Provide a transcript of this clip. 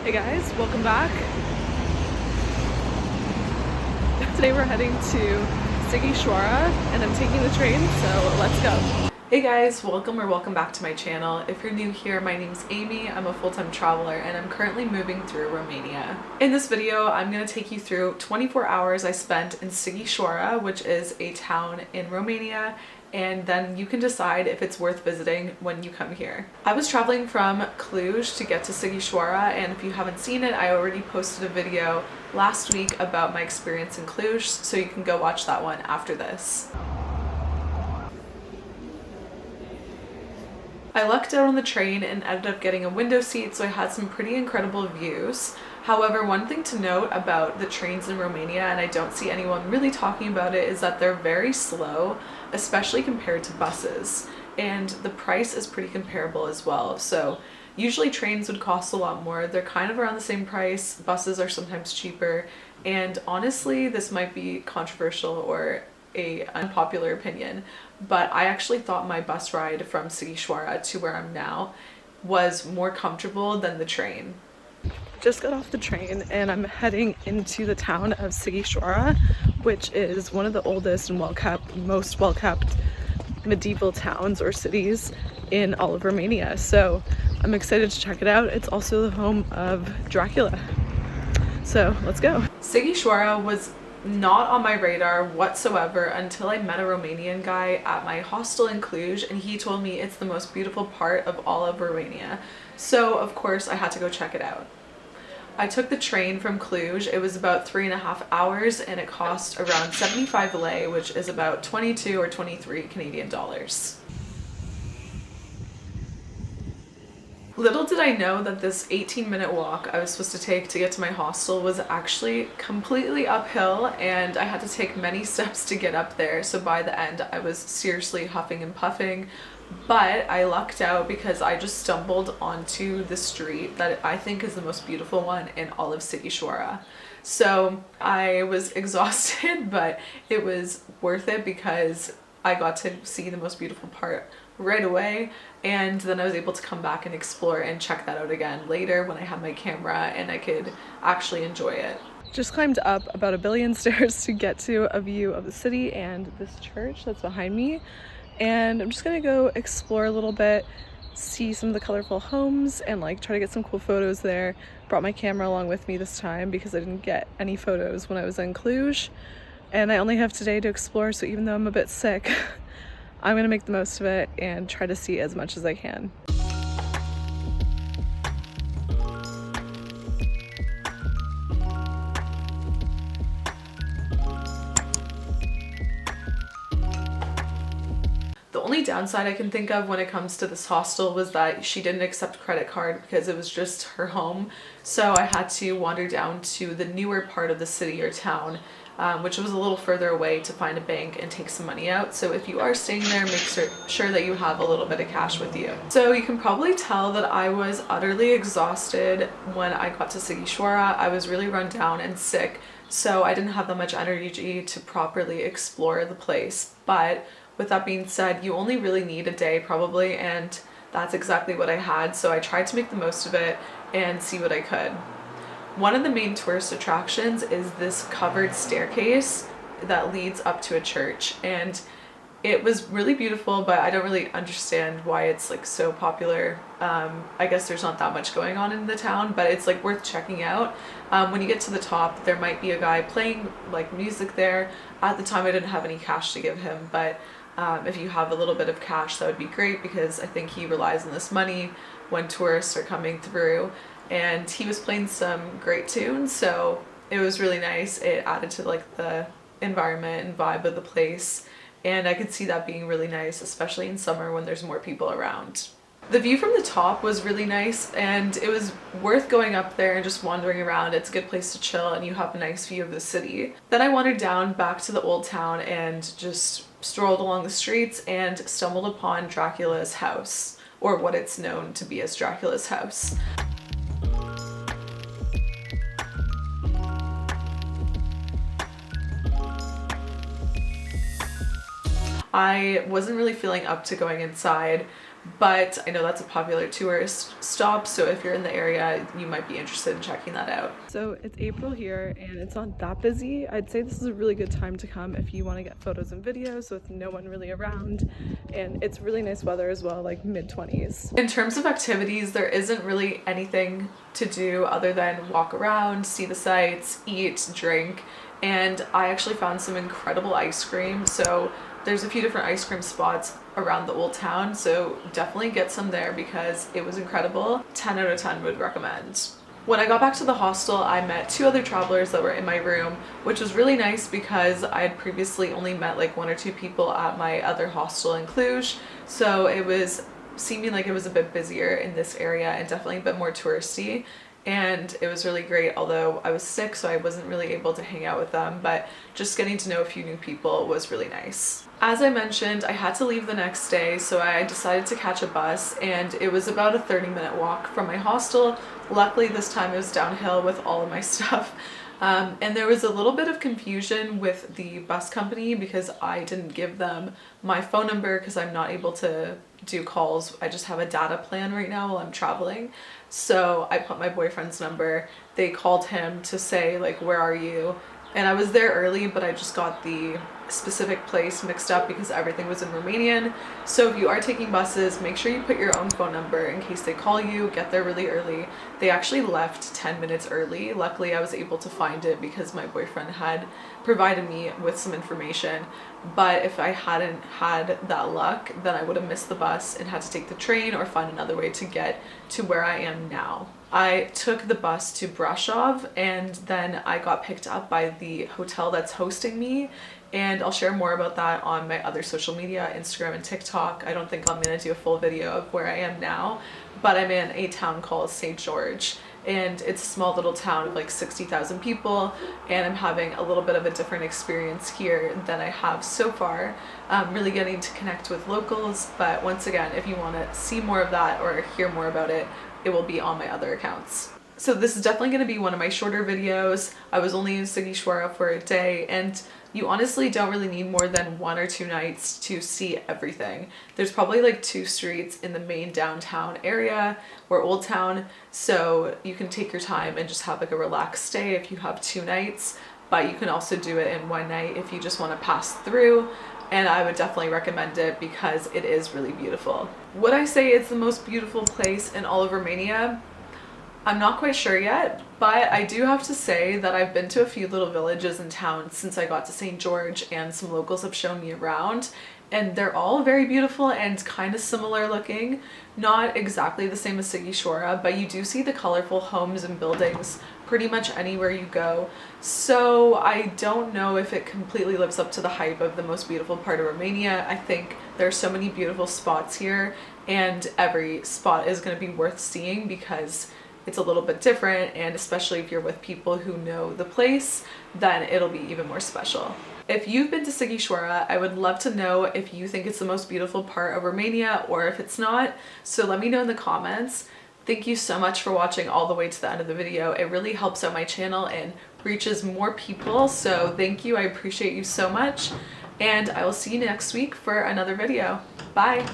Hey guys, welcome back. Today we're heading to Sighisoara and I'm taking the train, so let's go. Hey guys, welcome back to my channel. If you're new here, my name's Amy. I'm a full-time traveler and I'm currently moving through Romania. In this video, I'm going to take you through 24 hours I spent in Sighisoara, which is a town in Romania, and then you can decide if it's worth visiting when you come here. I was traveling from Cluj to get to Sighisoara, and if you haven't seen it, I already posted a video last week about my experience in Cluj, so you can go watch that one after this. I lucked out on the train and ended up getting a window seat, so I had some pretty incredible views. However, one thing to note about the trains in Romania, and I don't see anyone really talking about it, is that they're very slow, especially compared to buses. And the price is pretty comparable as well. So usually trains would cost a lot more. They're kind of around the same price. Buses are sometimes cheaper. And honestly, this might be controversial or an unpopular opinion, but I actually thought my bus ride from Sighisoara to where I'm now was more comfortable than the train. Just got off the train and I'm heading into the town of Sighisoara, which is one of the oldest and most well-kept medieval towns or cities in all of Romania. So I'm excited to check it out. It's also the home of Dracula. So let's go. Sighisoara was not on my radar whatsoever until I met a Romanian guy at my hostel in Cluj, and he told me it's the most beautiful part of all of Romania. So of course I had to go check it out. I took the train from Cluj. It was about 3.5 hours and it cost around 75 lei, which is about 22 or 23 Canadian dollars. Little did I know that this 18-minute walk I was supposed to take to get to my hostel was actually completely uphill, and I had to take many steps to get up there. So by the end, I was seriously huffing and puffing, but I lucked out because I just stumbled onto the street that I think is the most beautiful one in all of Sighisoara. So I was exhausted, but it was worth it because I got to see the most beautiful part right away, and then I was able to come back and explore and check that out again later when I had my camera and I could actually enjoy it. Just climbed up about 1 billion stairs to get to a view of the city and this church that's behind me, and I'm just gonna go explore a little bit, see some of the colorful homes and like try to get some cool photos there. Brought my camera along with me this time because I didn't get any photos when I was in Cluj, and I only have today to explore, so even though I'm a bit sick, I'm gonna make the most of it and try to see as much as I can. The only downside I can think of when it comes to this hostel was that she didn't accept credit card because it was just her home. So I had to wander down to the newer part of the city or town, which was a little further away, to find a bank and take some money out. So if you are staying there, make sure that you have a little bit of cash with you. So you can probably tell that I was utterly exhausted when I got to Sighisoara. I was really run down and sick, so I didn't have that much energy to properly explore the place. But with that being said, you only really need a day probably, and that's exactly what I had. So I tried to make the most of it and see what I could. One of the main tourist attractions is this covered staircase that leads up to a church, and it was really beautiful, but I don't really understand why it's like so popular. I guess there's not that much going on in the town, but it's like worth checking out. When you get to the top, there might be a guy playing like music there. At the time I didn't have any cash to give him, but if you have a little bit of cash, that would be great, because I think he relies on this money when tourists are coming through. And he was playing some great tunes, so it was really nice. It added to like the environment and vibe of the place, and I could see that being really nice, especially in summer when there's more people around. The view from the top was really nice, and it was worth going up there and just wandering around. It's a good place to chill and you have a nice view of the city. Then I wandered down back to the old town and just strolled along the streets and stumbled upon Dracula's house, or what it's known to be as Dracula's house. I wasn't really feeling up to going inside, but I know that's a popular tourist stop, so if you're in the area, you might be interested in checking that out. So it's April here and it's not that busy. I'd say this is a really good time to come if you want to get photos and videos with no one really around, and it's really nice weather as well, like mid-20s. In terms of activities, there isn't really anything to do other than walk around, see the sights, eat, drink, and I actually found some incredible ice cream. So there's a few different ice cream spots around the old town, so definitely get some there because it was incredible. 10 out of 10 would recommend. When I got back to the hostel, I met 2 other travelers that were in my room, which was really nice because I had previously only met like 1 or 2 people at my other hostel in Cluj, so it was seeming like it was a bit busier in this area and definitely a bit more touristy. And it was really great, although I was sick, so I wasn't really able to hang out with them, but just getting to know a few new people was really nice. As I mentioned, I had to leave the next day, so I decided to catch a bus, and it was about a 30-minute walk from my hostel. Luckily this time it was downhill with all of my stuff. And there was a little bit of confusion with the bus company because I didn't give them my phone number because I'm not able to do calls. I just have a data plan right now while I'm traveling. So I put my boyfriend's number. They called him to say like, where are you? And I was there early, but I just got the specific place mixed up because everything was in Romanian. So if you are taking buses, make sure you put your own phone number in case they call you. Get there really early. They actually left 10 minutes early. Luckily I was able to find it because my boyfriend had provided me with some information. But if I hadn't had that luck, then I would have missed the bus and had to take the train or find another way to get to where I am now. I took the bus to Brasov and then I got picked up by the hotel that's hosting me, and I'll share more about that on my other social media, Instagram and TikTok. I don't think I'm gonna do a full video of where I am now, but I'm in a town called St. George, and it's a small little town of like 60,000 people, and I'm having a little bit of a different experience here than I have so far. Really getting to connect with locals, but once again, if you want to see more of that or hear more about it, it will be on my other accounts. So this is definitely going to be one of my shorter videos. I was only in Sighisoara for a day, and you honestly don't really need more than 1 or 2 nights to see everything. There's probably like 2 streets in the main downtown area or old town, so you can take your time and just have like a relaxed stay if you have 2 nights, but you can also do it in 1 night if you just want to pass through. And I would definitely recommend it because it is really beautiful. Would I say it's the most beautiful place in all of Romania? I'm not quite sure yet, but I do have to say that I've been to a few little villages and towns since I got to St. George, and some locals have shown me around, and they're all very beautiful and kind of similar looking. Not exactly the same as Sighisoara, but you do see the colorful homes and buildings pretty much anywhere you go. So I don't know if it completely lives up to the hype of the most beautiful part of Romania. I think there are so many beautiful spots here, and every spot is going to be worth seeing because it's a little bit different, and especially if you're with people who know the place, then it'll be even more special. If you've been to Sighisoara, I would love to know if you think it's the most beautiful part of Romania or if it's not, so let me know in the comments. Thank you so much for watching all the way to the end of the video. It really helps out my channel and reaches more people, so thank you. I appreciate you so much, and I will see you next week for another video. Bye!